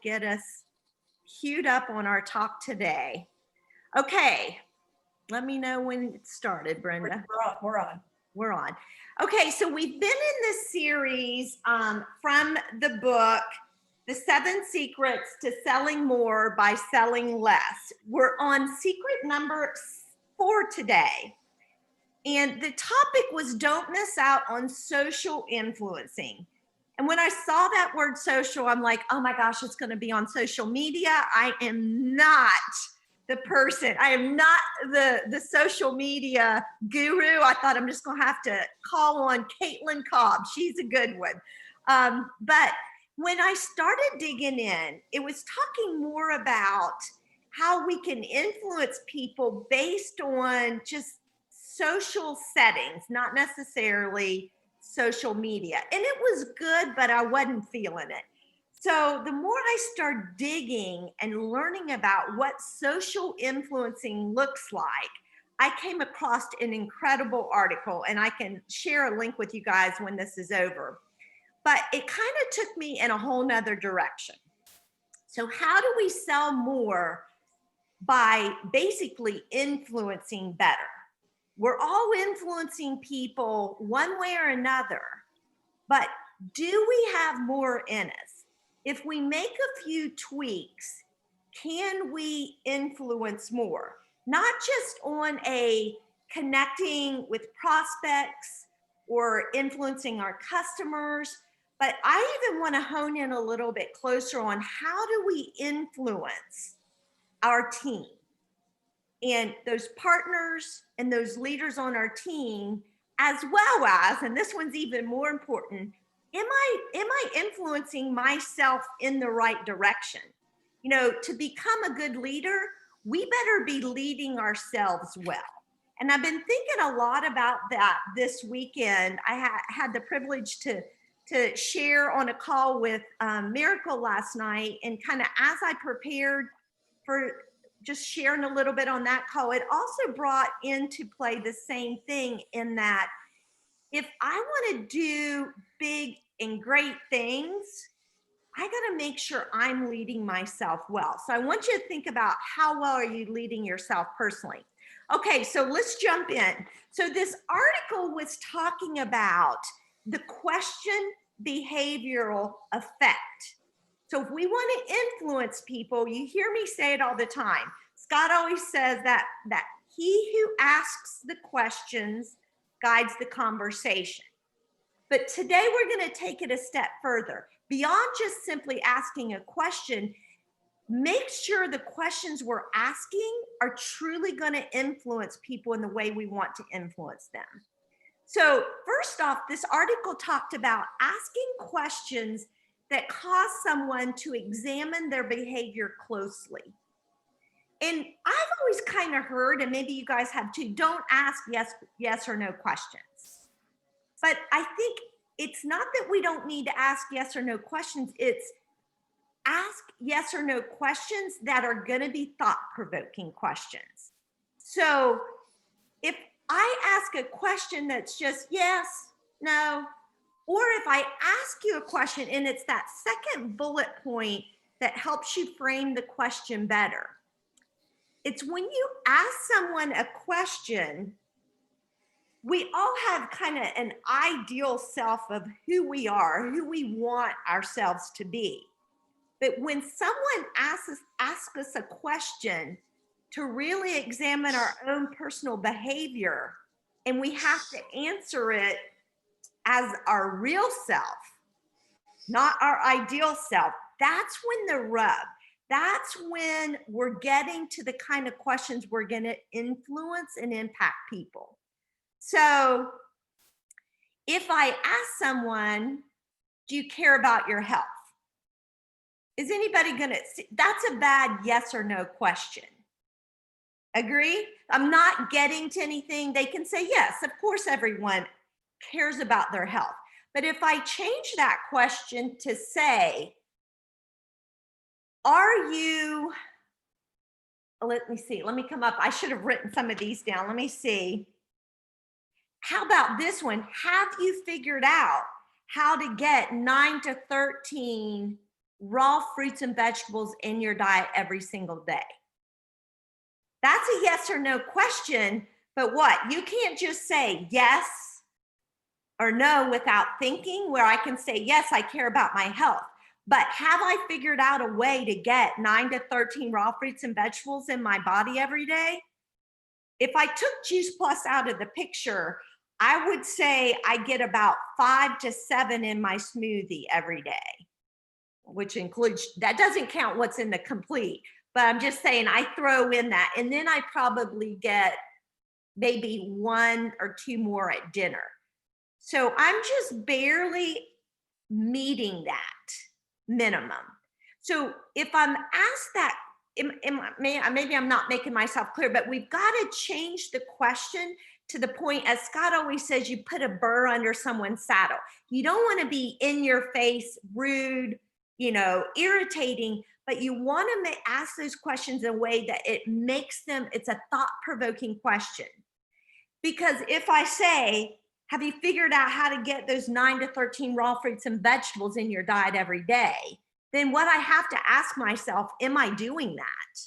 Get us queued up on our talk today. Okay, let me know when it started, Brenda. We're on. Okay, so we've been in this series from the book, The 7 Secrets to Selling More by Selling Less. We're on secret number 4 today. And the topic was don't miss out on social influencing. And when I saw that word social, I'm like, oh my gosh, it's going to be on social media. I am not the person. I am not the social media guru. I thought I'm just going to have to call on Caitlin Cobb. She's a good one. But when I started digging in, it was talking more about how we can influence people based on just social settings, not necessarily social media. And it was good, but I wasn't feeling it. So the more I start digging and learning about what social influencing looks like, I came across an incredible article, and I can share a link with you guys when this is over. But it kind of took me in a whole nother direction. So how do we sell more by basically influencing better? We're all influencing people one way or another, but do we have more in us? If we make a few tweaks, can we influence more? Not just on a connecting with prospects or influencing our customers, but I even want to hone in a little bit closer on how do we influence our team and those partners and those leaders on our team, as well as, and this one's even more important, am I influencing myself in the right direction? You know, to become a good leader, we better be leading ourselves well. And I've been thinking a lot about that this weekend. I had the privilege to share on a call with Miracle last night, and kind of as I prepared for just sharing a little bit on that call, it also brought into play the same thing, in that if I want to do big and great things, I got to make sure I'm leading myself well. So I want you to think about how well are you leading yourself personally. Okay, so let's jump in. So this article was talking about the question behavioral effect. So if we want to influence people, you hear me say it all the time. Scott always says that he who asks the questions guides the conversation. But today we're going to take it a step further. Beyond just simply asking a question, make sure the questions we're asking are truly going to influence people in the way we want to influence them. So first off, this article talked about asking questions that cause someone to examine their behavior closely. And I've always kind of heard, and maybe you guys have too, don't ask yes or no questions. But I think it's not that we don't need to ask yes or no questions, it's ask yes or no questions that are going to be thought-provoking questions. So if I ask a question that's just yes, no, or if I ask you a question and it's that second bullet point that helps you frame the question better. It's when you ask someone a question, we all have kind of an ideal self of who we are, who we want ourselves to be. But when someone asks us a question to really examine our own personal behavior, and we have to answer it as our real self, not our ideal self, that's when the rub, that's when we're getting to the kind of questions we're going to influence and impact people. So if I ask someone, do you care about your health? Is anybody going to, that's a bad yes or no question. Agree? I'm not getting to anything. They can say, yes, of course, everyone cares about their health. But if I change that question to say, are you, let me see, let me come up. I should have written some of these down. Let me see. How about this one? Have you figured out how to get 9 to 13 raw fruits and vegetables in your diet every single day? That's a yes or no question, but what? You can't just say yes or no without thinking, where I can say, yes, I care about my health. But have I figured out a way to get 9 to 13 raw fruits and vegetables in my body every day? If I took Juice Plus out of the picture, I would say I get about 5 to 7 in my smoothie every day, which includes, that doesn't count what's in the complete, but I'm just saying I throw in that. And then I probably get maybe 1 or 2 more at dinner. So I'm just barely meeting that minimum. So if I'm asked that, maybe I'm not making myself clear, but we've got to change the question to the point, as Scott always says, you put a burr under someone's saddle. You don't want to be in your face, rude, irritating, but you want to ask those questions in a way that it makes them, it's a thought-provoking question. Because if I say, have you figured out how to get those 9 to 13 raw fruits and vegetables in your diet every day? Then what I have to ask myself, am I doing that?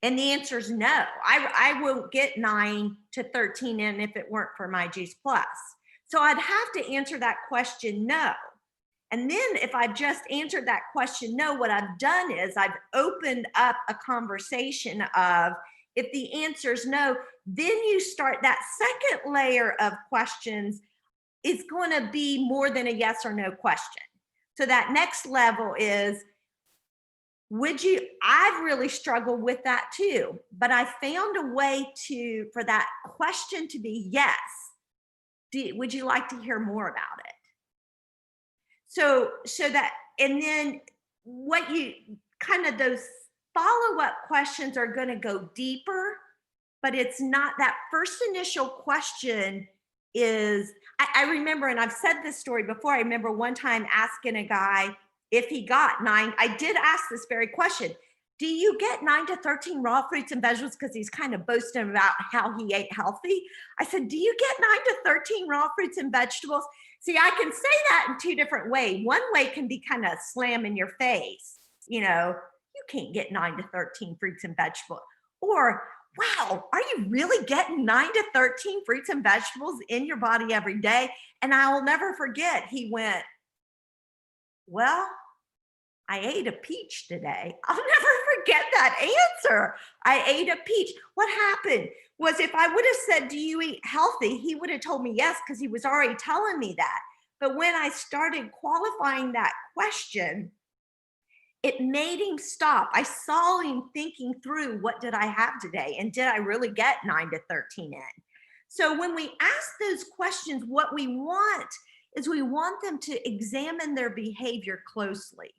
And the answer is no. I won't get 9 to 13 in if it weren't for my Juice Plus. So I'd have to answer that question no. And then if I've just answered that question no, what I've done is I've opened up a conversation of, if the answer is no, then you start that second layer of questions is going to be more than a yes or no question. So that next level is, I've really struggled with that too, but I found a way for that question to be yes. Would you like to hear more about it? So that, and then those follow-up questions are going to go deeper, but it's not that first initial question is, I remember, and I've said this story before, I remember one time asking a guy if he got 9, I did ask this very question, do you get 9 to 13 raw fruits and vegetables? Because he's kind of boasting about how he ate healthy. I said, do you get 9 to 13 raw fruits and vegetables? See, I can say that in 2 different ways. One way can be kind of slam in your face, you can't get 9 to 13 fruits and vegetables. Or, wow, are you really getting 9 to 13 fruits and vegetables in your body every day? And I will never forget, he went, well, I ate a peach today. I'll never forget that answer. I ate a peach. What happened was, if I would have said, do you eat healthy? He would have told me yes, because he was already telling me that. But when I started qualifying that question, it made him stop. I saw him thinking through, what did I have today? And did I really get 9 to 13 in? So when we ask those questions, what we want is we want them to examine their behavior closely.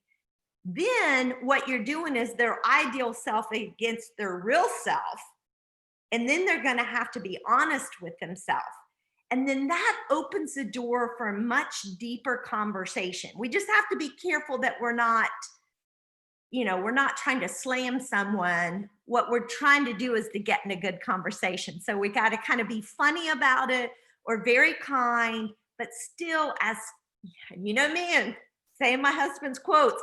Then what you're doing is their ideal self against their real self. And then they're going to have to be honest with themselves. And then that opens the door for a much deeper conversation. We just have to be careful that we're not trying to slam someone. What we're trying to do is to get in a good conversation. So we got to kind of be funny about it, or very kind, but still, as me, and saying my husband's quotes,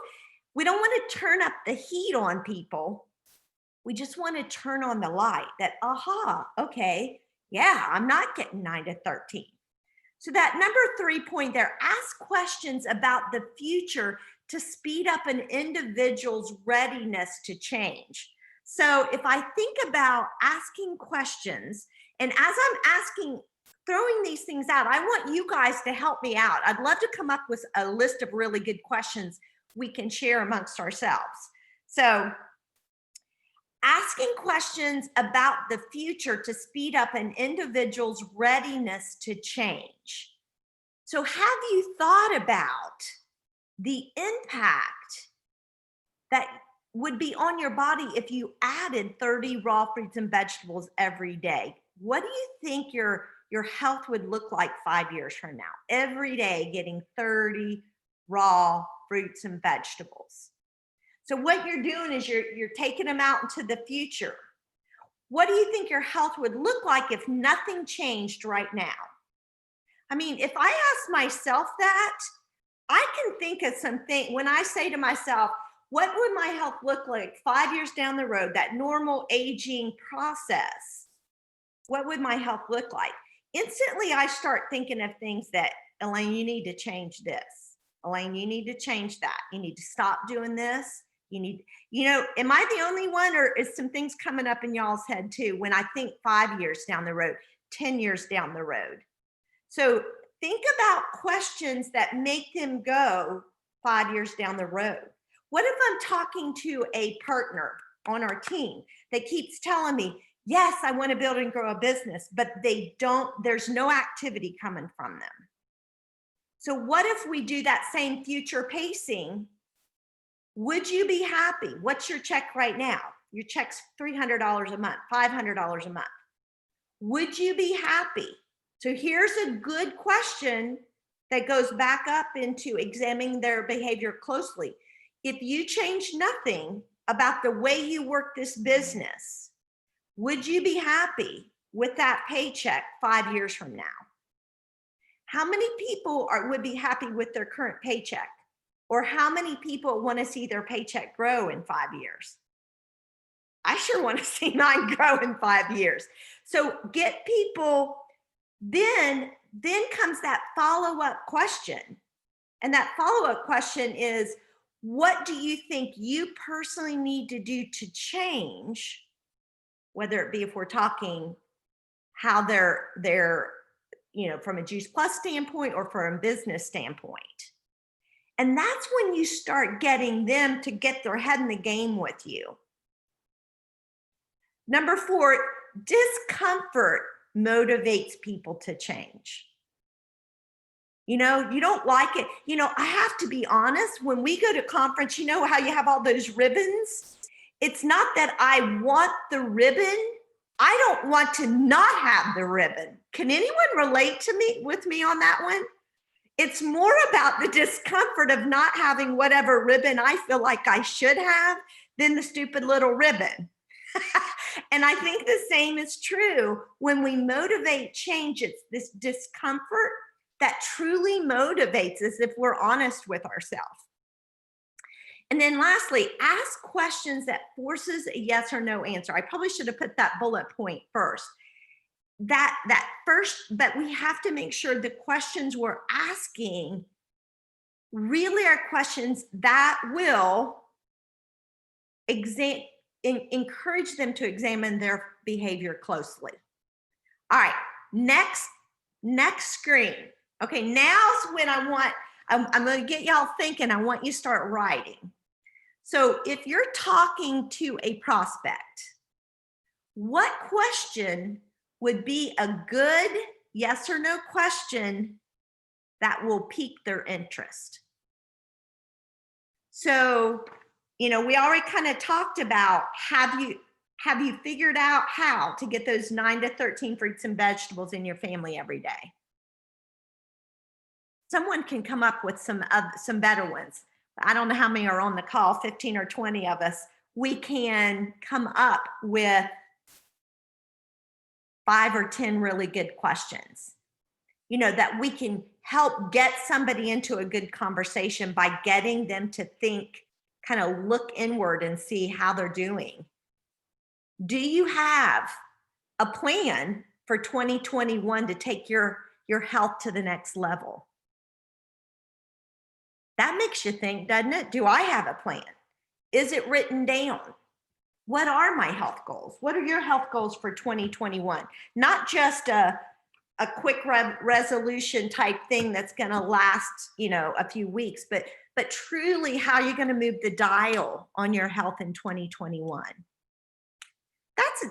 we don't want to turn up the heat on people. We just want to turn on the light that, aha, okay, yeah, I'm not getting 9 to 13. So that number 3 point there, ask questions about the future to speed up an individual's readiness to change. So if I think about asking questions, and as I'm throwing these things out, I want you guys to help me out. I'd love to come up with a list of really good questions we can share amongst ourselves. So asking questions about the future to speed up an individual's readiness to change. So have you thought about the impact that would be on your body if you added 30 raw fruits and vegetables every day? What do you think your health would look like 5 years from now? Every day getting 30 raw fruits and vegetables. So what you're doing is you're taking them out into the future. What do you think your health would look like if nothing changed right now? I mean, if I ask myself that, I can think of something when I say to myself, what would my health look like 5 years down the road, that normal aging process? What would my health look like? Instantly, I start thinking of things that, Elaine, you need to change this. Elaine, you need to change that. You need to stop doing this. You need, am I the only one, or is some things coming up in y'all's head too when I think 5 years down the road, 10 years down the road? So think about questions that make them go 5 years down the road. What if I'm talking to a partner on our team that keeps telling me, yes, I want to build and grow a business, but there's no activity coming from them. So what if we do that same future pacing? Would you be happy? What's your check right now? Your check's $300 a month, $500 a month. Would you be happy? So here's a good question that goes back up into examining their behavior closely. If you change nothing about the way you work this business, would you be happy with that paycheck 5 years from now? How many people would be happy with their current paycheck? Or how many people want to see their paycheck grow in 5 years? I sure want to see mine grow in 5 years. So get people, then comes that follow-up question. And that follow-up question is, what do you think you personally need to do to change, whether it be if we're talking how they're from a Juice Plus standpoint or from a business standpoint. And that's when you start getting them to get their head in the game with you. Number 4, discomfort motivates people to change. You don't like it. I have to be honest, when we go to conference, you know how you have all those ribbons? It's not that I want the ribbon. I don't want to not have the ribbon. Can anyone relate with me on that one? It's more about the discomfort of not having whatever ribbon I feel like I should have than the stupid little ribbon. And I think the same is true when we motivate change. It's this discomfort that truly motivates us if we're honest with ourselves. And then lastly, ask questions that forces a yes or no answer. I probably should have put that bullet point first. That first, but we have to make sure the questions we're asking really are questions that will encourage them to examine their behavior closely. All right, next screen. Okay, now's when I'm going to get y'all thinking. I want you to start writing. So if you're talking to a prospect, what question would be a good yes or no question that will pique their interest? So, we already kind of talked about, have you figured out how to get those 9 to 13 fruits and vegetables in your family every day? Someone can come up with some better ones. I don't know how many are on the call, 15 or 20 of us. We can come up with 5 or 10 really good questions, that we can help get somebody into a good conversation by getting them to think, kind of look inward and see how they're doing. Do you have a plan for 2021 to take your health to the next level? That makes you think, doesn't it? Do I have a plan? Is it written down? What are my health goals? What are your health goals for 2021? Not just a quick resolution type thing that's going to last, a few weeks, but truly how you're going to move the dial on your health in 2021.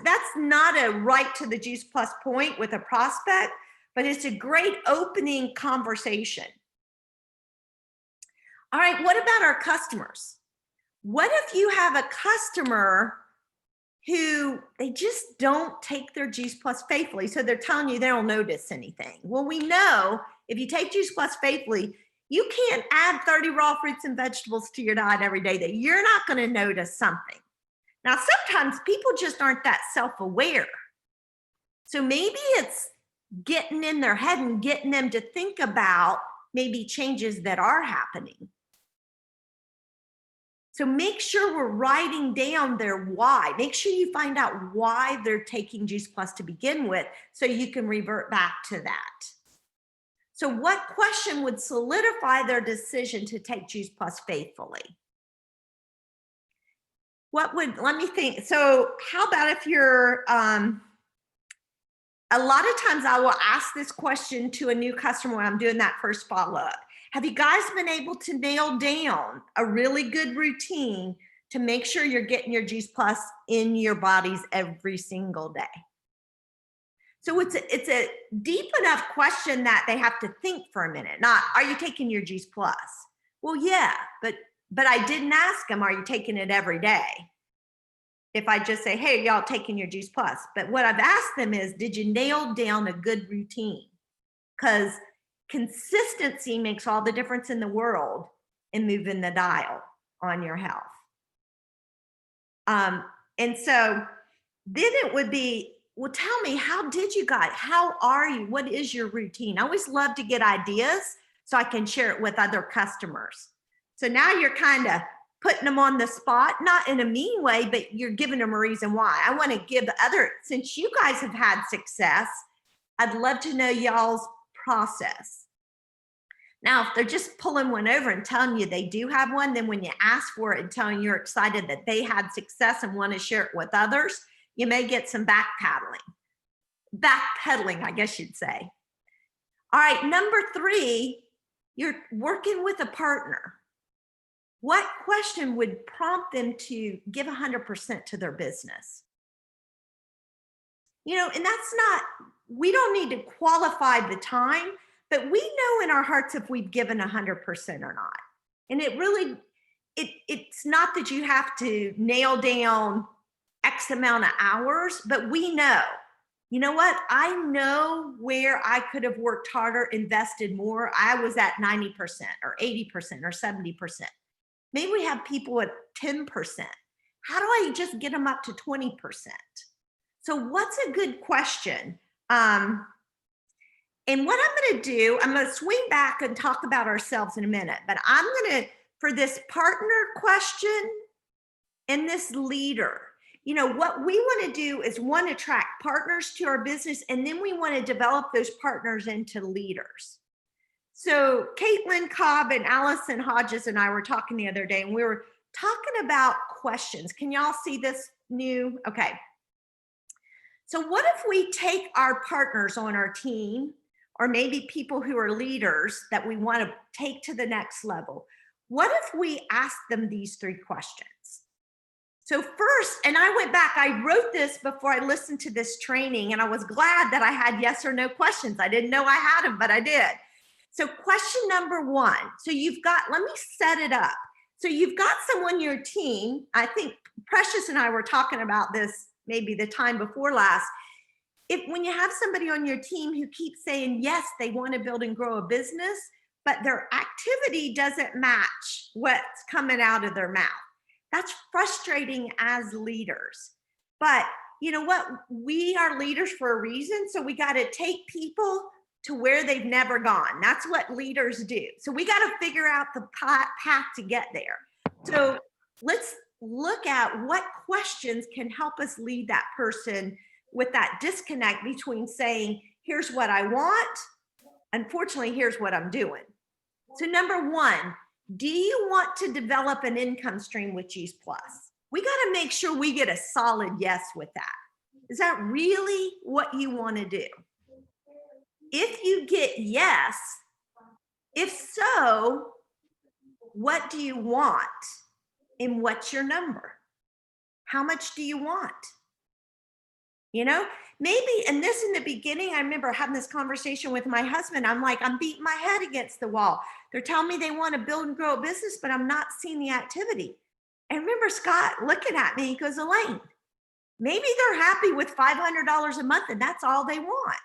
That's not a right to the Juice Plus point with a prospect, but it's a great opening conversation. All right, what about our customers? What if you have a customer who they just don't take their Juice Plus faithfully, so they're telling you they don't notice anything? Well, we know if you take Juice Plus faithfully, you can't add 30 raw fruits and vegetables to your diet every day that you're not going to notice something. Now, sometimes people just aren't that self-aware. So maybe it's getting in their head and getting them to think about maybe changes that are happening. So make sure we're writing down their why. Make sure you find out why they're taking Juice Plus to begin with, so you can revert back to that. So what question would solidify their decision to take Juice Plus faithfully? Let me think. So how about if you're, a lot of times I will ask this question to a new customer when I'm doing that first follow-up. Have you guys been able to nail down a really good routine to make sure you're getting your Juice Plus in your bodies every single day? So it's a deep enough question that they have to think for a minute. Not, are you taking your Juice Plus? Well, yeah, but I didn't ask them, are you taking it every day? If I just say, hey, y'all taking your Juice Plus. But what I've asked them is, did you nail down a good routine? Because consistency makes all the difference in the world in moving the dial on your health. And so then it would be, well, tell me, how are you? What is your routine? I always love to get ideas so I can share it with other customers. So now you're kind of putting them on the spot, not in a mean way, but you're giving them a reason why. I want to give since you guys have had success, I'd love to know y'all's process. Now, if they're just pulling one over and telling you they do have one, then when you ask for it and telling you're excited that they had success and want to share it with others, you may get some backpedaling, I guess you'd say. All right, number 3, you're working with a partner. What question would prompt them to give 100% to their business? And that's not, we don't need to qualify the time, but we know in our hearts if we've given 100% or not. And it really, it's not that you have to nail down X amount of hours, but we know, you know what? I know where I could have worked harder, invested more. I was at 90% or 80% or 70%. Maybe we have people at 10%. How do I just get them up to 20%? So what's a good question? And what I'm going to do, I'm going to swing back and talk about ourselves in a minute, but I'm going to, for this partner question and this leader, what we want to do is attract partners to our business, and then we want to develop those partners into leaders. So Caitlin Cobb and Allison Hodges and I were talking the other day, and we were talking about questions. Can y'all see this new? Okay. So what if we take our partners on our team, or maybe people who are leaders that we want to take to the next level? What if we ask them these 3 questions? So first, and I went back, I wrote this before I listened to this training, and I was glad that I had yes or no questions. I didn't know I had them, but I did. So question number 1, so let me set it up. So you've got someone on your team, I think Precious and I were talking about this maybe the time before last. When you have somebody on your team who keeps saying, yes, they want to build and grow a business, but their activity doesn't match what's coming out of their mouth, that's frustrating as leaders. But you know what? We are leaders for a reason. So we got to take people to where they've never gone. That's what leaders do. So we got to figure out the path to get there. So let's look at what questions can help us lead that person with that disconnect between saying, here's what I want, unfortunately, here's what I'm doing. So number 1, do you want to develop an income stream with Juice Plus? We got to make sure we get a solid yes with that. Is that really what you want to do? If you get yes, if so, what do you want? And what's your number? How much do you want? Maybe, and this in the beginning, I remember having this conversation with my husband. I'm like, I'm beating my head against the wall. They're telling me they want to build and grow a business, but I'm not seeing the activity. And I remember Scott looking at me, he goes, Elaine, maybe they're happy with $500 a month and that's all they want.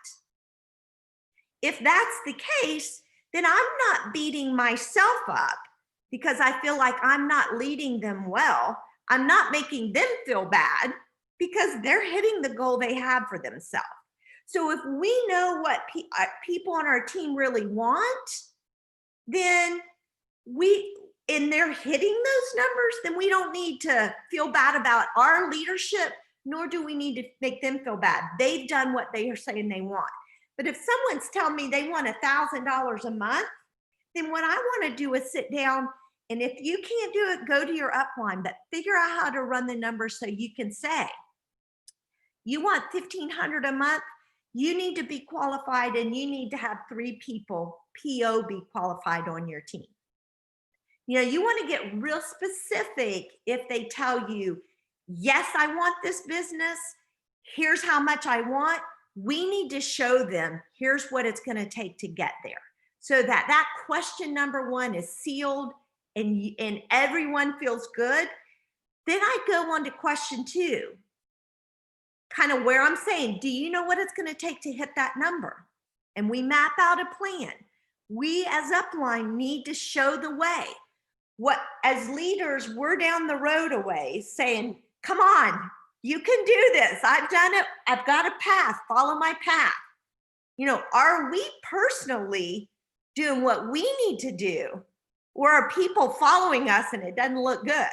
If that's the case, then I'm not beating myself up because I feel like I'm not leading them well. I'm not making them feel bad because they're hitting the goal they have for themselves. So if we know what people on our team really want, then and they're hitting those numbers, then we don't need to feel bad about our leadership, nor do we need to make them feel bad. They've done what they are saying they want. But if someone's telling me they want $1,000 a month, then what I want to do is sit down, and if you can't do it, go to your upline, but figure out how to run the numbers so you can say, you want $1,500 a month, you need to be qualified, and you need to have 3 people, PO, be qualified on your team. You know, you want to get real specific if they tell you, yes, I want this business. Here's how much I want. We need to show them, here's what it's going to take to get there. So that question number 1 is sealed and everyone feels good. Then I go on to question 2, kind of where I'm saying, do you know what it's going to take to hit that number? And we map out a plan. We as upline need to show the way. What, as leaders, we're down the road a ways saying, come on, you can do this. I've done it. I've got a path. Follow my path. You know, are we personally doing what we need to do? Or are people following us and it doesn't look good?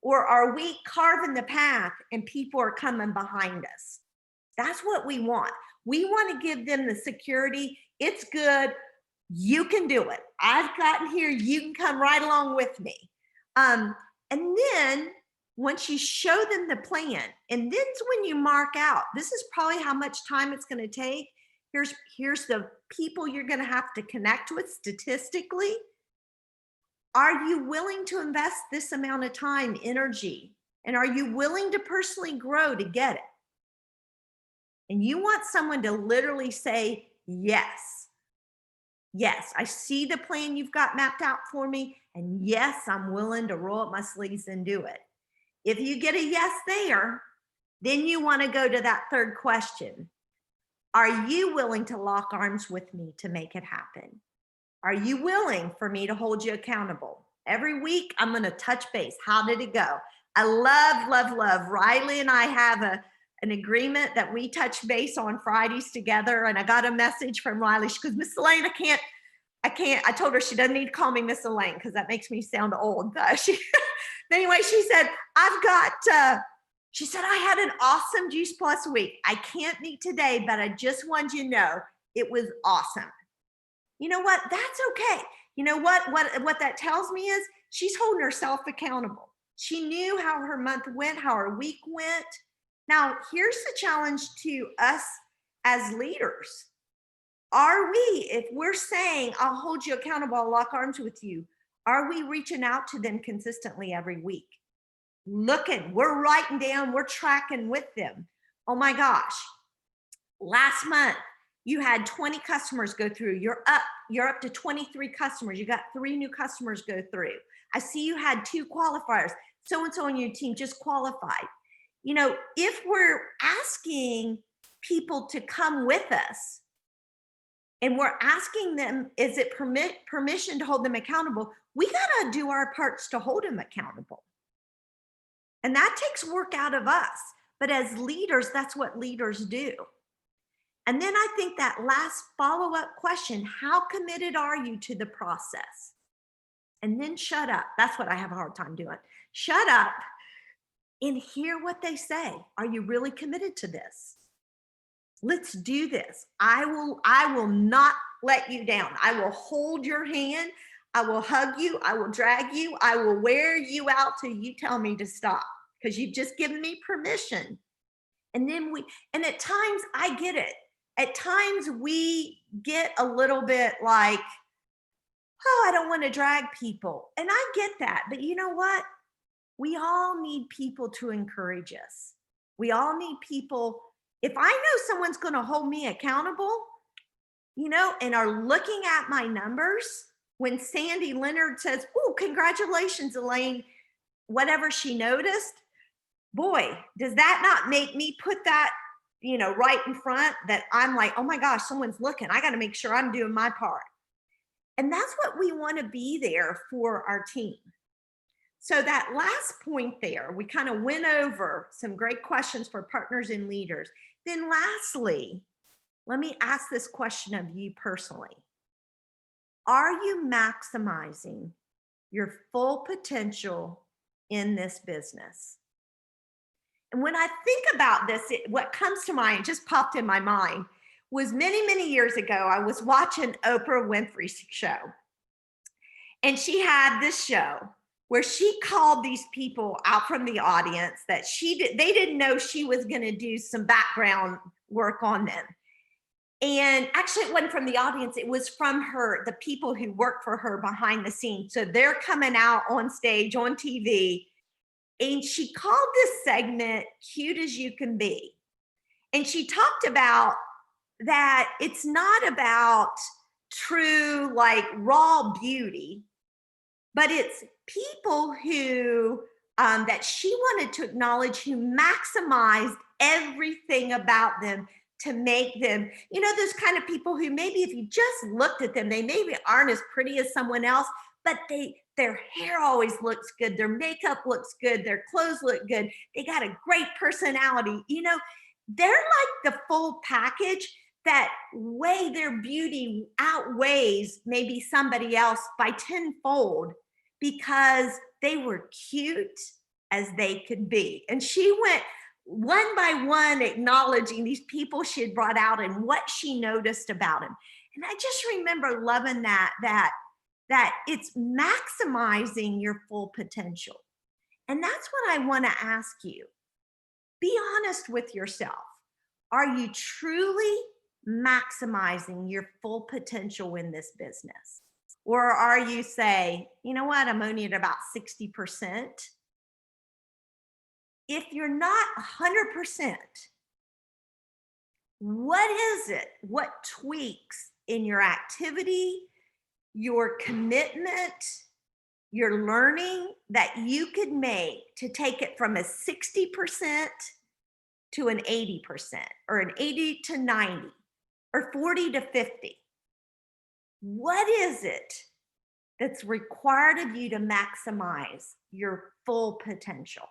Or are we carving the path and people are coming behind us? That's what we want. We want to give them the security. It's good. You can do it. I've gotten here. You can come right along with me. And then once you show them the plan, and then's when you mark out, this is probably how much time it's going to take. Here's the people you're going to have to connect with statistically. Are you willing to invest this amount of time, energy? And are you willing to personally grow to get it? And you want someone to literally say, yes. Yes, I see the plan you've got mapped out for me. And yes, I'm willing to roll up my sleeves and do it. If you get a yes there, then you want to go to that third question. Are you willing to lock arms with me to make it happen? Are you willing for me to hold you accountable? Every week, I'm going to touch base. How did it go? I love. Riley and I have an agreement that we touch base on Fridays together. And I got a message from Riley. She goes, Miss Elaine, I can't. I told her she doesn't need to call me Miss Elaine because that makes me sound old. Anyway, she said, she said, I had an awesome Juice Plus week. I can't meet today, but I just wanted you to know it was awesome. You know what? That's okay. You know what that tells me is she's holding herself accountable. She knew how her month went, how her week went. Now, here's the challenge to us as leaders. Are we, if we're saying, I'll hold you accountable, I'll lock arms with you, are we reaching out to them consistently every week? We're writing down, we're tracking with them. Oh my gosh, last month, you had 20 customers go through. You're up to 23 customers. You got 3 new customers go through. I see you had 2 qualifiers. So-and-so on your team just qualified. You know, if we're asking people to come with us and we're asking them, is it permission to hold them accountable? We got to do our parts to hold them accountable. And that takes work out of us. But as leaders, that's what leaders do. And then I think that last follow-up question, how committed are you to the process? And then shut up. That's what I have a hard time doing. Shut up and hear what they say. Are you really committed to this? Let's do this. I will not let you down. I will hold your hand. I will hug you. I will drag you. I will wear you out till you tell me to stop because you've just given me permission. And at times I get it. At times we get a little bit like, oh, I don't want to drag people. And I get that. But you know what? We all need people to encourage us. We all need people. If I know someone's going to hold me accountable, you know, and are looking at my numbers, when Sandy Leonard says, oh, congratulations, Elaine, whatever she noticed, boy, does that not make me put that, you know, right in front, that I'm like, oh my gosh, someone's looking. I got to make sure I'm doing my part. And that's what we want to be there for our team. So that last point there, we kind of went over some great questions for partners and leaders. Then lastly, let me ask this question of you personally. Are you maximizing your full potential in this business? And when I think about this, what comes to mind, just popped in my mind, was many, many years ago, I was watching Oprah Winfrey's show. And she had this show where she called these people out from the audience that they didn't know she was going to do some background work on them. And actually, it wasn't from the audience, it was from the people who work for her behind the scenes. So they're coming out on stage, on TV. And she called this segment Cute as You Can Be. And she talked about that it's not about true, like raw beauty, but it's people who that she wanted to acknowledge who maximized everything about them to make them, those kind of people who maybe if you just looked at them, they maybe aren't as pretty as someone else, but their hair always looks good, their makeup looks good, their clothes look good, they got a great personality. They're like the full package that their beauty outweighs maybe somebody else by tenfold because they were cute as they could be. And she went one by one acknowledging these people she had brought out and what she noticed about them. And I just remember loving that it's maximizing your full potential. And that's what I want to ask you. Be honest with yourself. Are you truly maximizing your full potential in this business? Or are you say, you know what, I'm only at about 60%? If you're not 100%, what is it? What tweaks in your activity, your commitment, your learning that you could make to take it from a 60% to an 80%, or an 80 to 90, or 40 to 50? What is it that's required of you to maximize your full potential?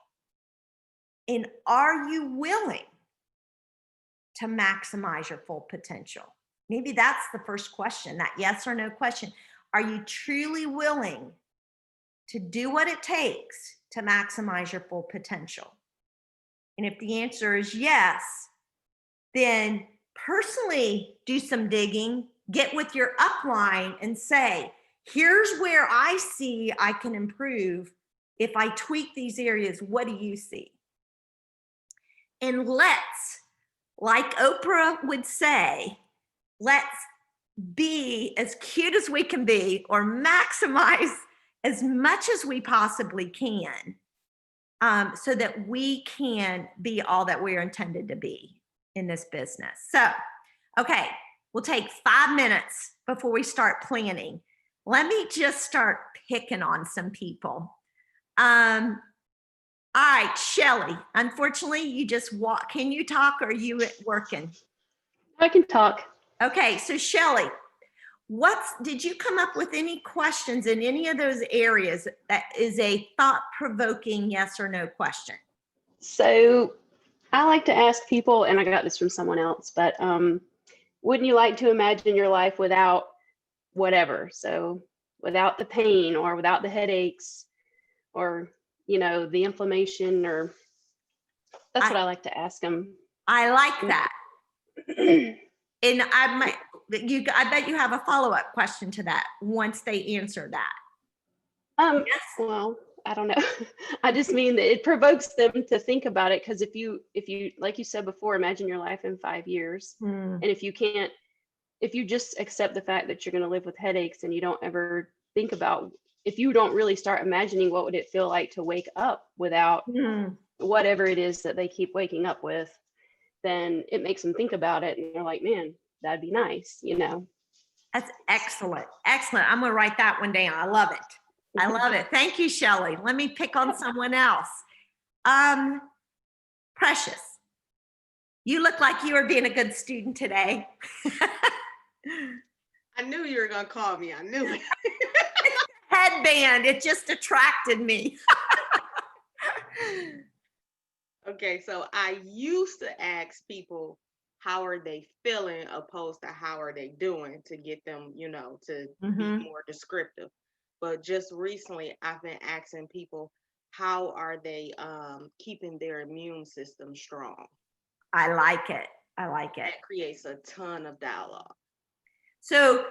And are you willing to maximize your full potential? Maybe that's the first question, that yes or no question. Are you truly willing to do what it takes to maximize your full potential? And if the answer is yes, then personally do some digging, get with your upline and say, here's where I see I can improve. If I tweak these areas, what do you see? And let's, like Oprah would say, let's be as cute as we can be, or maximize as much as we possibly can, so that we can be all that we're intended to be in this business. So, okay, we'll take 5 minutes before we start planning. Let me just start picking on some people. All right, Shelly, unfortunately, you just walk. Can you talk, or are you working? I can talk. Okay, so Shelly, did you come up with any questions in any of those areas that is a thought-provoking yes or no question? So I like to ask people, and I got this from someone else, but wouldn't you like to imagine your life without whatever? So without the pain, or without the headaches, or the inflammation, or that's what I like to ask them. I like that. And I bet you have a follow-up question to that once they answer that. Yes. Well, I don't know. I just mean that it provokes them to think about it, because if you like you said before, imagine your life in 5 years, and if you just accept the fact that you're going to live with headaches, and you don't ever think about, if you don't really start imagining what would it feel like to wake up without whatever it is that they keep waking up with, then it makes them think about it, and they're like, man, that'd be nice, That's excellent. Excellent. I'm going to write that one down. I love it. I love it. Thank you, Shelly. Let me pick on someone else. Precious, you look like you are being a good student today. I knew you were going to call me. I knew it. Headband, it just attracted me. Okay, so I used to ask people how are they feeling opposed to how are they doing to get them, to be more descriptive. But just recently, I've been asking people, how are they keeping their immune system strong? I like it. That creates a ton of dialogue. So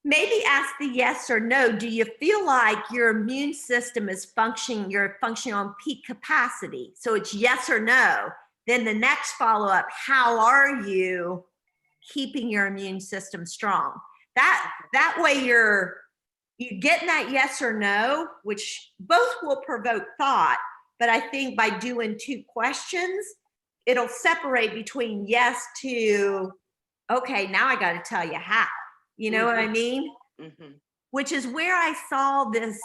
maybe ask the yes or no. Do you feel like your immune system is you're functioning on peak capacity? So it's yes or no. Then the next follow-up, how are you keeping your immune system strong? That way you get that yes or no, which both will provoke thought, but I think by doing 2 questions, it'll separate between yes to, okay, now I got to tell you how. You know what I mean? Which is where I saw this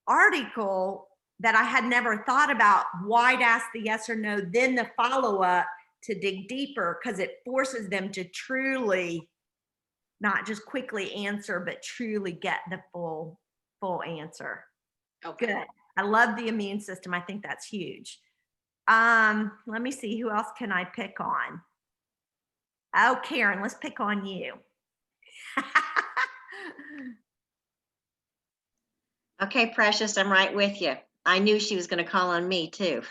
article that I had never thought about. Why'd ask the yes or no, then the follow-up to dig deeper, because it forces them to truly not just quickly answer, but truly get the full answer. Okay. Good. I love the immune system. I think that's huge. Let me see, who else can I pick on? Oh, Karen, let's pick on you. Okay, Precious, I'm right with you. I knew she was going to call on me too.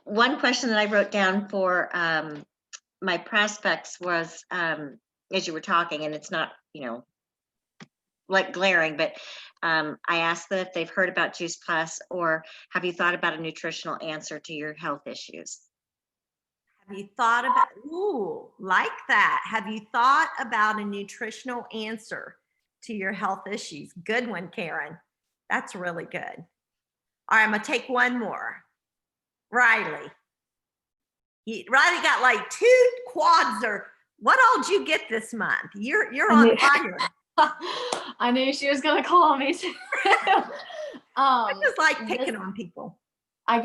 One question that I wrote down for my prospects was, as you were talking, and it's not, like glaring, but I asked them if they've heard about Juice Plus, or have you thought about a nutritional answer to your health issues? Have you thought about, ooh, like that. Have you thought about a nutritional answer to your health issues? Good one, Karen. That's really good. All right, I'm gonna take one more. Riley. Riley got like 2 quads, or what all did you get this month? You're on fire. I knew she was gonna call me too. I just like picking on people. I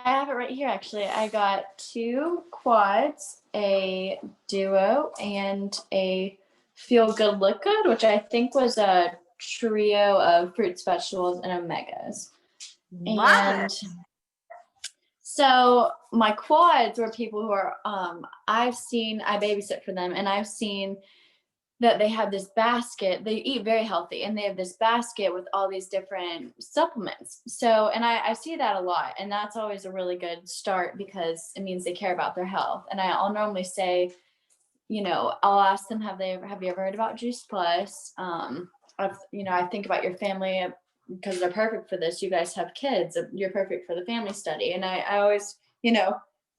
have it right here actually. I got 2 quads, a duo, and a feel good look good, which I think was a trio of fruits, vegetables, and omegas. Love it. So my quads were people who are I babysit for them, and I've seen that they have this basket. They eat very healthy, and they have this basket with all these different supplements. So, and I see that a lot, and that's always a really good start because it means they care about their health. And I'll normally say, I'll ask them, have you ever heard about Juice Plus? I think about your family because they're perfect for this. You guys have kids, you're perfect for the family study. And I always,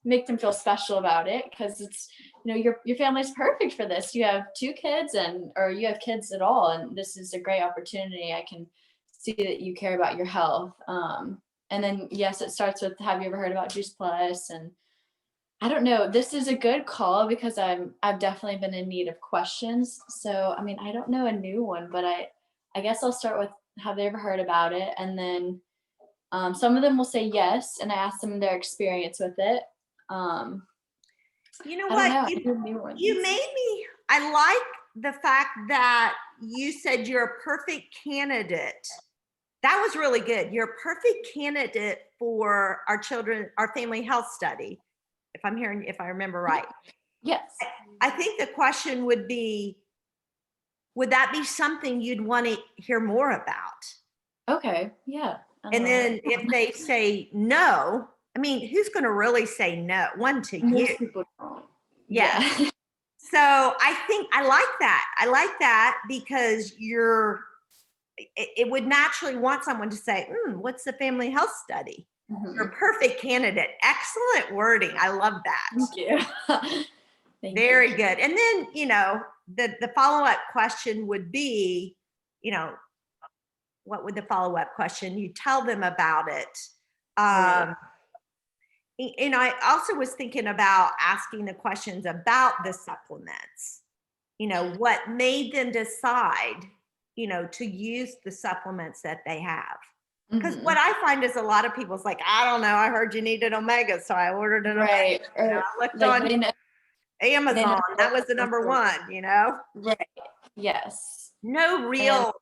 make them feel special about it because it's, your family's perfect for this. You have 2 kids or you have kids at all. And this is a great opportunity. I can see that you care about your health. And then, yes, it starts with, have you ever heard about Juice Plus? And I don't know, this is a good call because I've definitely been in need of questions. So, I don't know a new one, but I guess I'll start with, have they ever heard about it? And then some of them will say yes. And I ask them their experience with it. You know what? You made me, I like the fact that you said you're a perfect candidate. That was really good. You're a perfect candidate for our family health study. If I remember right. Yes. I think the question would be, would that be something you'd want to hear more about? Okay. Yeah. And then if they say no, who's going to really say no? One to Most you. people don't. Yeah. So I think I like that. I like that because it would naturally want someone to say, what's the family health study? Mm-hmm. You're a perfect candidate. Excellent wording. I love that. Thank you. Very good. And then, the follow-up question would be, what would the follow-up question? You tell them about it. Right. And I also was thinking about asking the questions about the supplements. What made them decide, to use the supplements that they have. Because what I find is a lot of people's like, I don't know, I heard you needed omega, so I ordered an omega. I looked on Amazon, that was the number 1, Right. Yes. No real.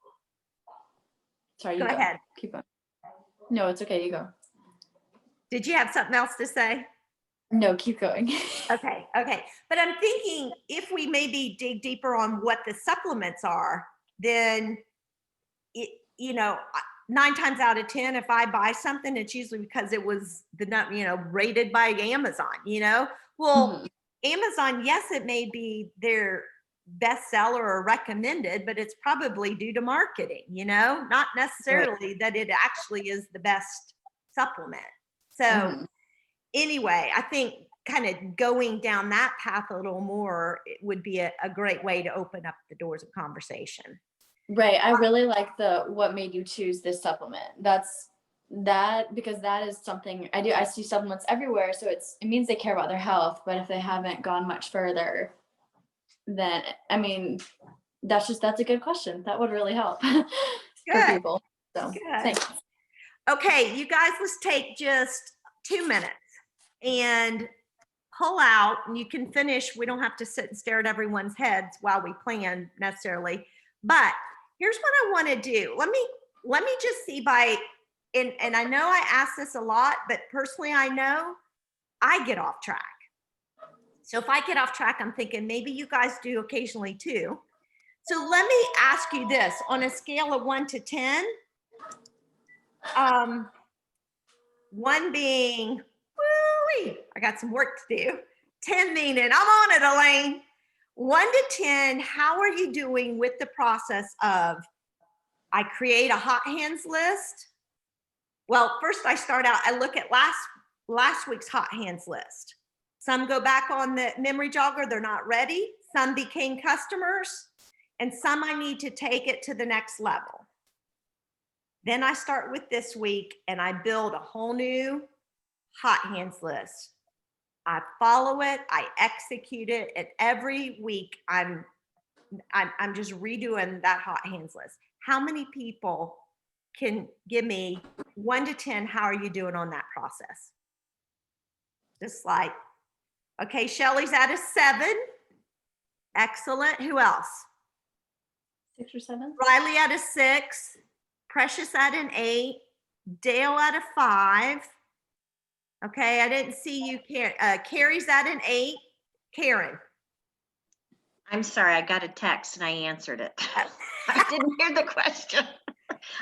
Sorry, go ahead. Keep on. No, it's okay. You go. Did you have something else to say? No, keep going. Okay. But I'm thinking if we maybe dig deeper on what the supplements are, then it, 9 times out of 10, if I buy something, it's usually because it was rated by Amazon. Well, Amazon, yes, it may be their bestseller or recommended, but it's probably due to marketing, not necessarily that it actually is the best supplement. So anyway, I think kind of going down that path a little more, it would be a great way to open up the doors of conversation. Right. I really like what made you choose this supplement. Because that is something I see supplements everywhere. So it means they care about their health, but if they haven't gone much further, then, I mean, that's a good question. That would really help for people. So thanks. Okay, you guys, let's take just 2 minutes and pull out, and you can finish. We don't have to sit and stare at everyone's heads while we plan necessarily, but here's what I want to do. Let me just see and I know I ask this a lot, but personally, I know I get off track. So if I get off track, I'm thinking maybe you guys do occasionally too. So let me ask you this, on a scale of 1 to 10, 1 being, woo-wee, I got some work to do. 10 meaning I'm on it, Elaine. 1 to 10, how are you doing with the process of, I create a hot hands list? Well, first I look at last week's hot hands list. Some go back on the memory jogger, they're not ready. Some became customers, and some I need to take it to the next level. Then I start with this week and I build a whole new hot hands list. I follow it, I execute it, and every week I'm just redoing that hot hands list. How many people can give me 1 to 10? How are you doing on that process? Just like, okay, Shelly's at a 7. Excellent. Who else? 6 or 7. Riley at a 6. Precious at an 8. Dale at a 5. Okay, I didn't see you. Carrie's at an 8. Karen. I'm sorry, I got a text and I answered it. I didn't hear the question.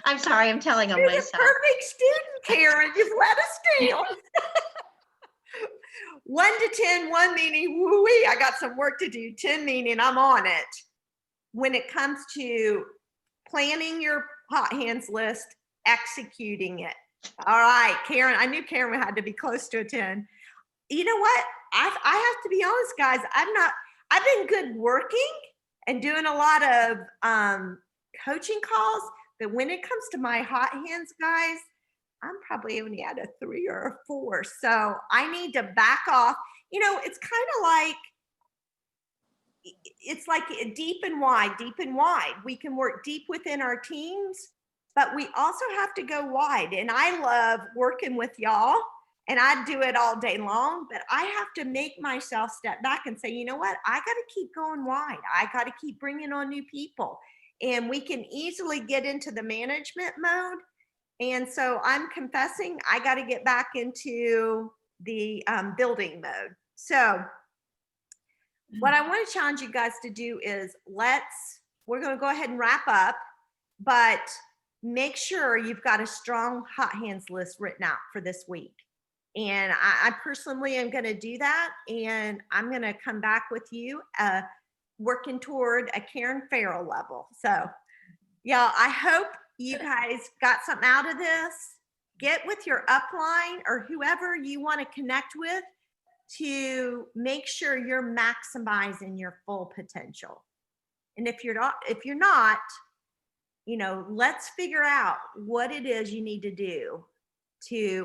I'm sorry, I'm telling on You're myself. the perfect student, Karen. You've let us down. 1 to 10, 1 meaning woo-wee, I got some work to do. 10 meaning I'm on it. When it comes to planning your hot hands list, executing it. All right, Karen, I knew Karen had to be close to a 10. You know what? I have to be honest, guys. I've been good working and doing a lot of coaching calls, but when it comes to my hot hands, guys, I'm probably only at a 3 or a 4. So I need to back off. It's kind of like deep and wide, deep and wide. We can work deep within our teams, but we also have to go wide. And I love working with y'all, and I do it all day long, but I have to make myself step back and say, you know what? I got to keep going wide. I got to keep bringing on new people. And we can easily get into the management mode. And so I'm confessing, I got to get back into the building mode. So what I want to challenge you guys to do is we're going to go ahead and wrap up, but make sure you've got a strong hot hands list written out for this week. And I personally am going to do that. And I'm going to come back with you working toward a Karen Farrell level. So yeah, I hope you guys got something out of this. Get with your upline or whoever you want to connect with to make sure you're maximizing your full potential. And if you're not, let's figure out what it is you need to do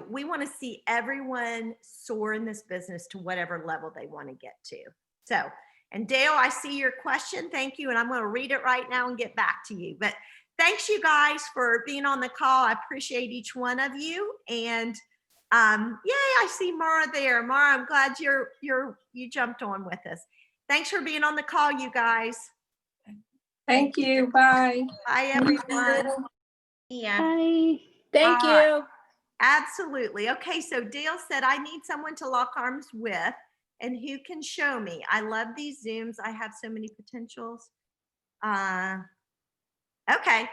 we want to see everyone soar in this business to whatever level they want to get to. So, and Dale, I see your question. Thank you. And I'm going to read it right now and get back to you. But thanks you guys for being on the call. I appreciate each one of you. And yay, I see Mara there. Mara, I'm glad you jumped on with us. Thanks for being on the call, you guys. Thank you. Bye. Bye, everyone. Yeah. Bye. Thank you. Absolutely. Okay, so Dale said, I need someone to lock arms with and who can show me. I love these Zooms. I have so many potentials. Okay.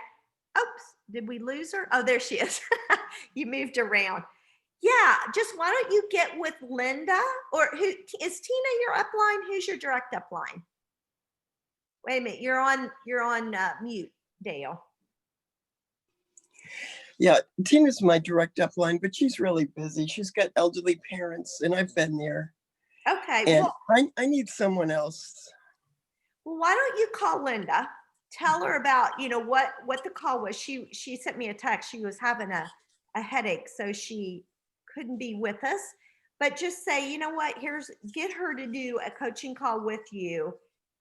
Oops, did we lose her? Oh, there she is. You moved around. Yeah, just why don't you get with Linda, or who is Tina your upline? Who's your direct upline? Wait a minute, you're on mute, Dale. Yeah, Tina's my direct upline, but she's really busy. She's got elderly parents, and I've been there. Okay, And well, I need someone else. well, why don't you call Linda? Tell her about, you know, what the call was. She sent me a text. She was having a headache, so she couldn't be with us. But just say, you know what, get her to do a coaching call with you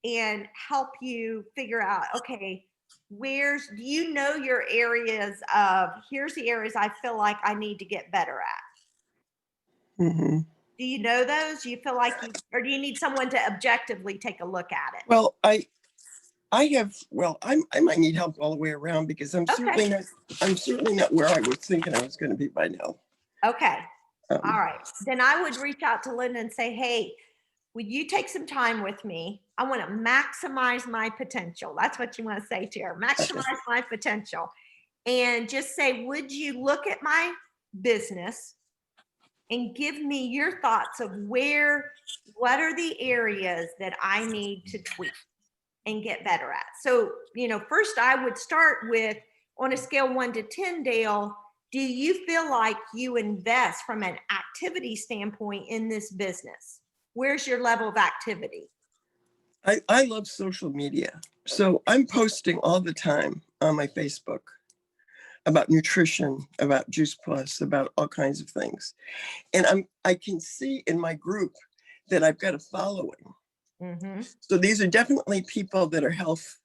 and help you figure out, okay, do you know your areas of, here's the areas I feel like I need to get better at. Mm-hmm. Do you know those? Do you feel like or do you need someone to objectively take a look at it? Well, I might need help all the way around, because I'm certainly not where I was thinking I was going to be by now. Okay. All right. Then I would reach out to Linda and say, hey, would you take some time with me? I want to maximize my potential. That's what you want to say to her. Maximize my potential. And just say, would you look at my business and give me your thoughts of what are the areas that I need to tweak and get better at? So, you know, first I would start with, on a scale 1 to 10, Dale, do you feel like you invest from an activity standpoint in this business? Where's your level of activity? I love social media. So I'm posting all the time on my Facebook about nutrition, about Juice Plus, about all kinds of things. And I can see in my group that I've got a following. Mm-hmm. So these are definitely people that are health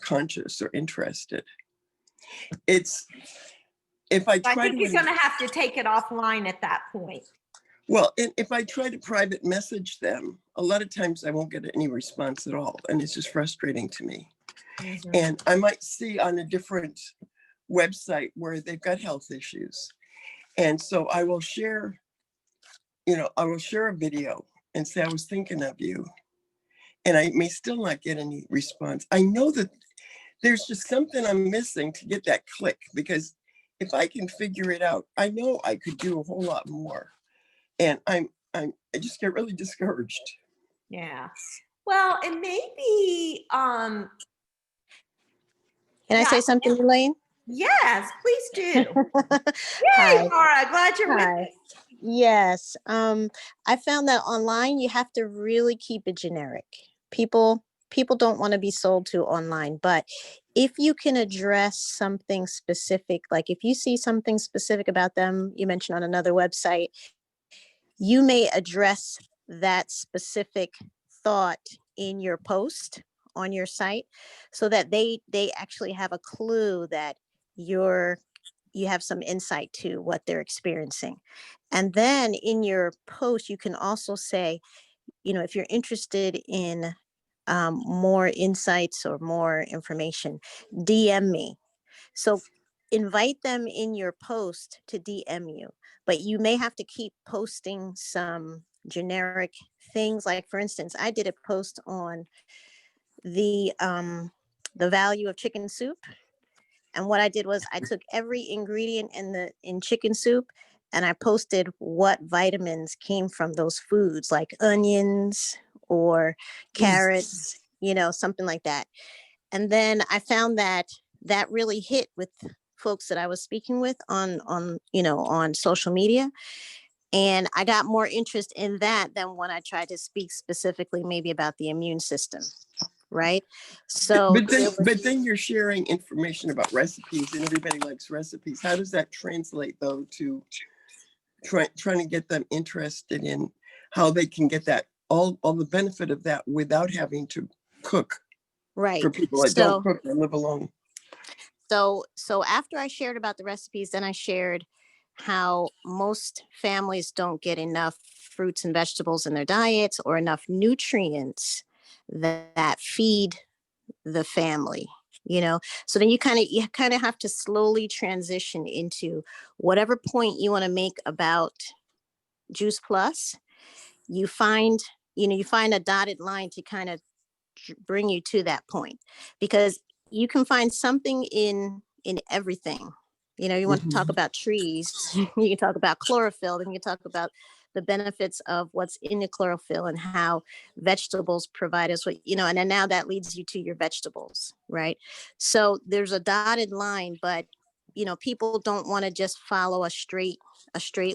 conscious or interested. I think you're going to have to take it offline at that point. Well, if I try to private message them, a lot of times I won't get any response at all. And it's just frustrating to me. Mm-hmm. And I might see on a different website where they've got health issues. And so I will share a video and say, I was thinking of you. And I may still not get any response. I know that there's just something I'm missing to get that click, because if I can figure it out, I know I could do a whole lot more. And I just get really discouraged. Yeah. Well, and maybe can I say something, Elaine? Yes, please do. Yay, Hi. Laura, glad you're with us. Yes. I found that online you have to really keep it generic. People don't want to be sold to online, but if you can address something specific, like if you see something specific about them, you mentioned on another website, you may address that specific thought in your post on your site, so that they actually have a clue that you have some insight to what they're experiencing. And then in your post, you can also say, you know, if you're interested in more insights or more information, DM me. So invite them in your post to DM you, but you may have to keep posting some generic things. Like, for instance, I did a post on the value of chicken soup. And what I did was I took every ingredient in chicken soup and I posted what vitamins came from those foods, like onions or carrots, you know, something like that. And then I found that really hit with folks that I was speaking with on social media. And I got more interest in that than when I tried to speak specifically maybe about the immune system. Right. So but then you're sharing information about recipes, and everybody likes recipes. How does that translate though to trying to get them interested in how they can get that all the benefit of that without having to cook? Right. For people that don't cook and live alone. So after I shared about the recipes, then I shared how most families don't get enough fruits and vegetables in their diets or enough nutrients that feed the family, So then you kind of have to slowly transition into whatever point you want to make about Juice Plus. You find a dotted line to kind of bring you to that point, because you can find something in everything. You want to talk about trees, you can talk about chlorophyll, then you can talk about the benefits of what's in the chlorophyll and how vegetables provide us with, and then now that leads you to your vegetables, right? So there's a dotted line, but people don't want to just follow a straight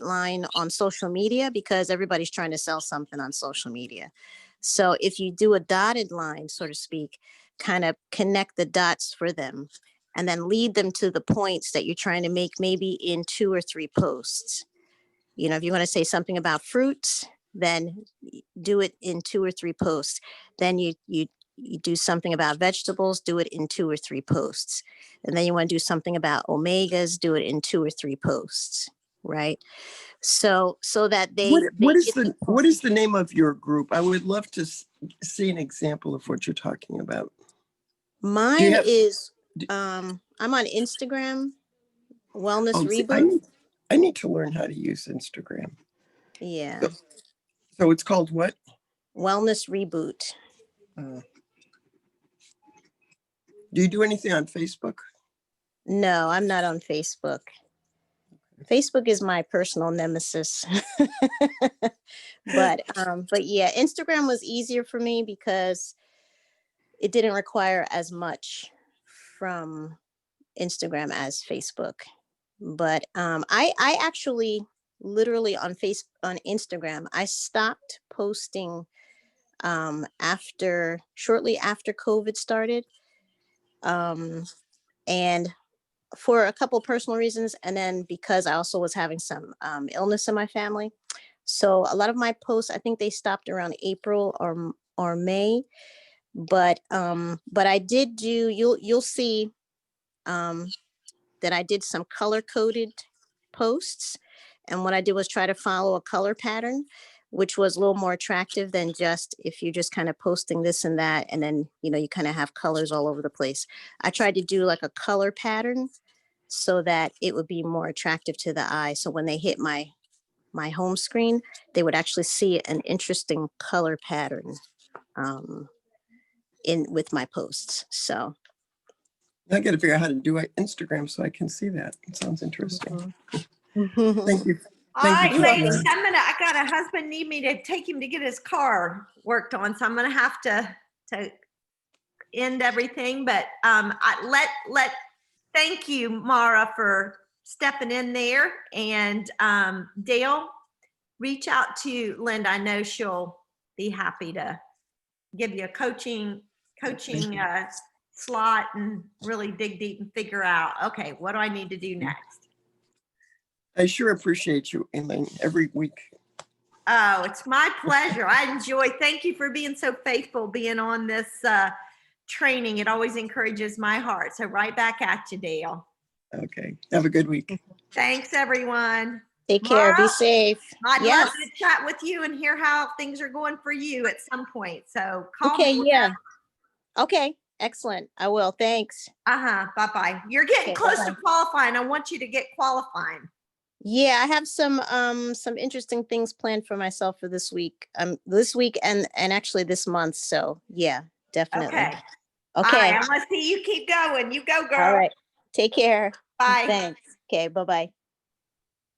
line on social media, because everybody's trying to sell something on social media. So if you do a dotted line, so to speak, kind of connect the dots for them and then lead them to the points that you're trying to make, maybe in 2 or 3 posts. If you want to say something about fruits, then do it in 2 or 3 posts. Then you do something about vegetables, do it in 2 or 3 posts. And then you want to do something about omegas, do it in 2 or 3 posts, right? So that what is the name of your group? I would love to see an example of what you're talking about. Mine is I'm on Instagram, Wellness Reboot. I need to learn how to use Instagram. Yeah. So it's called what? Wellness Reboot. Do you do anything on Facebook? No, I'm not on Facebook. Facebook is my personal nemesis. But yeah, Instagram was easier for me because it didn't require as much from Instagram as Facebook. But I actually literally on Instagram, I stopped posting shortly after COVID started. And for a couple personal reasons, and then because I also was having some illness in my family. So a lot of my posts, I think they stopped around April or May. But I did do, you'll see that I did some color coded posts. And what I did was try to follow a color pattern, which was a little more attractive than just if you're just kind of posting this and that. And then, you kind of have colors all over the place. I tried to do like a color pattern so that it would be more attractive to the eye. So when they hit my home screen, they would actually see an interesting color pattern with my posts. So I got to figure out how to do Instagram so I can see that. It sounds interesting. Thank you. All right, ladies, I got a husband need me to take him to get his car worked on, so I'm gonna have to end everything. But thank you, Mara, for stepping in there. And Dale, reach out to Linda. I know she'll be happy to give you a coaching slot and really dig deep and figure out, okay, what do I need to do next? I sure appreciate you, Elaine, every week. Oh, it's my pleasure. Thank you for being so faithful, being on this training. It always encourages my heart. So right back at you, Dale. Okay. Have a good week. Thanks, everyone. Take care. Be safe. I'd love to chat with you and hear how things are going for you at some point. So call me. Yeah. Okay. Excellent. I will. Thanks. Bye-bye. You're getting close to qualifying. I want you to get qualifying. Yeah, I have some interesting things planned for myself for this week. This week and actually this month. So yeah, definitely. Okay. Okay. I'm gonna see you keep going. You go, girl. All right. Take care. Bye. Thanks. Okay. Bye-bye.